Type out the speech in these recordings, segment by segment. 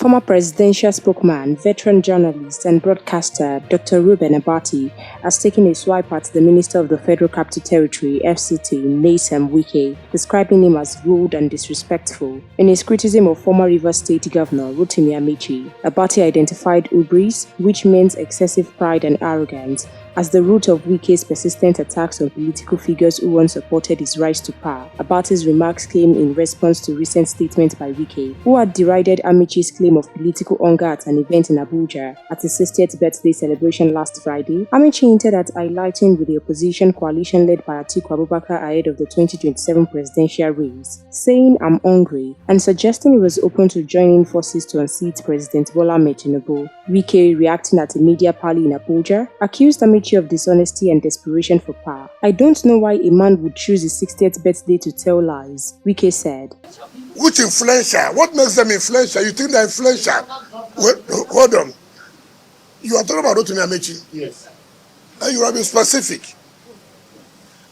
Former presidential spokesman, veteran journalist and broadcaster Dr. Reuben Abati has taken a swipe at the Minister of the Federal Capital Territory (FCT), Naija Wike, describing him as rude and disrespectful. In his criticism of former Rivers State Governor Reuben Abati, Abati identified hubris, which means excessive pride and arrogance, as the root of Wike's persistent attacks on political figures who once supported his rise to power. Abati's remarks came in response to recent statements by Wike, who had derided Amaechi's claim of political hunger at an event in Abuja at his 60th birthday celebration last Friday. Amaechi hinted at highlighting with the opposition coalition led by Atiku Abubakar ahead of the 2027 presidential race, saying "I'm hungry," and suggesting he was open to joining forces to unseat President Bola Ahmed Tinubu. Wike, reacting at a media party in Abuja, accused Amaechi of dishonesty and desperation for power. "I don't know why a man would choose his 60th birthday to tell lies," Wike said. Which influential? What makes them influential? You think they're influential? Well, hold on. You are talking about Reuben Abati? Yes. And you have been specific.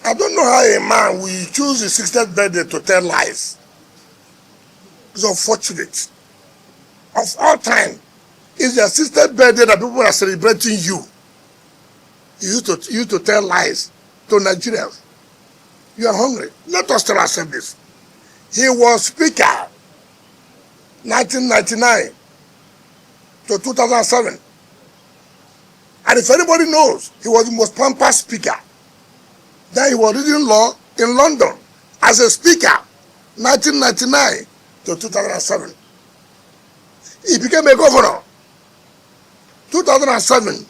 I don't know how a man will choose his 60th birthday to tell lies. It's unfortunate. Of all time, it's your 60th birthday that people are celebrating you. You used to tell lies to Nigerians. You are hungry. Let us tell ourselves this. He was Speaker 1999 to 2007. And if anybody knows, he was the most pampered speaker. Then he was reading law in London as a speaker 1999 to 2007. He became a governor 2007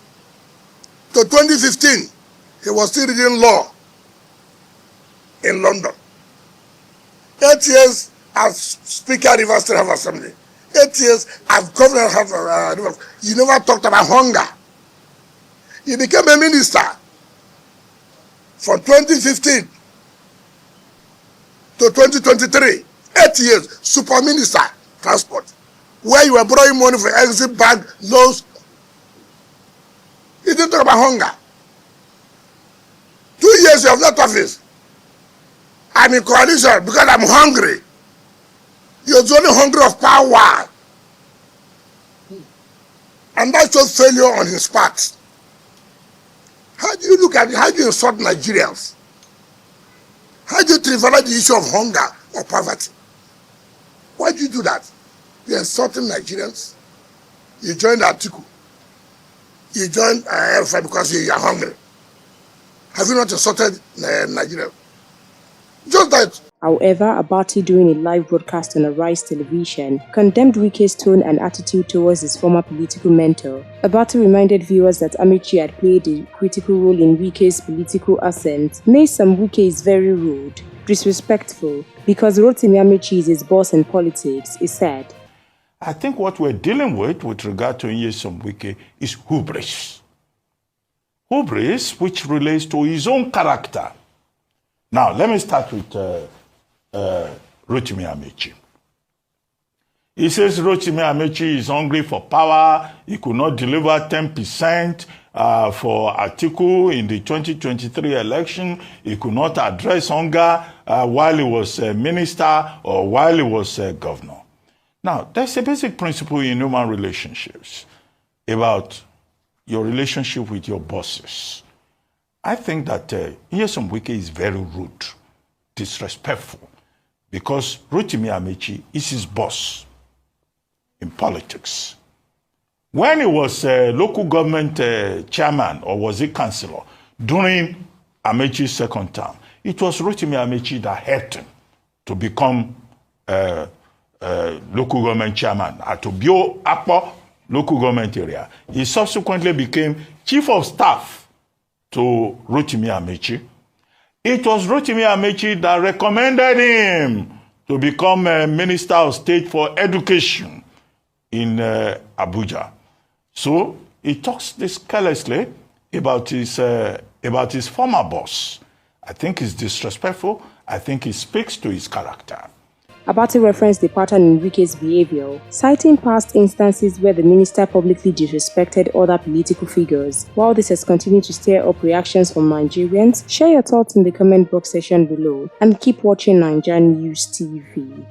to 2015. He was still reading law in London. 8 years as Speaker of Rivers State House Assembly. 8 years as Governor of Rivers. You never talked about hunger. He became a minister from 2015 to 2023. 8 years, super minister, transport. Where you were borrowing money for exit bank loans. He didn't talk about hunger. 2 years you have left office. I'm in coalition because I'm hungry. You're only hungry of power. And that shows failure on his part. How do you look at it? How do you insult Nigerians? How do you trivialize the issue of hunger or poverty? Why do you do that? You're insulting Nigerians. You joined Atiku. You joined Alpha because you are hungry. Have you not insulted Nigeria? Just that. However, Abati, during a live broadcast on Arise television, condemned Wike's tone and attitude towards his former political mentor. Abati reminded viewers that Amaechi had played a critical role in Wike's political ascent. Naija Wike is very rude, disrespectful, because Reuben Abati is his boss in politics, he said. I think what we're dealing with regard to Naija Wike is hubris. Hubris, which relates to his own character. Now, let me start with Reuben Abati. He says Reuben Abati is hungry for power. He could not deliver 10% for Atiku in the 2023 election. He could not address hunger while he was a minister or while he was a governor. Now, there's a basic principle in human relationships about your relationship with your bosses. I think that Naija Wike is very rude, disrespectful, because Reuben Abati is his boss in politics. When he was local government chairman, or was he councillor, during Amaechi's second term, it was Reuben Abati that helped him to become local government chairman at Obio Akpo local government area. He subsequently became chief of staff to Reuben Abati. It was Reuben Abati that recommended him to become a Minister of State for Education in Abuja. So he talks this carelessly about his former boss. I think it's disrespectful. I think he speaks to his character. Abati referenced the pattern in Wike's behavior, citing past instances where the minister publicly disrespected other political figures. While this has continued to stir up reactions from Nigerians, share your thoughts in the comment box section below and keep watching NaijaNews TV.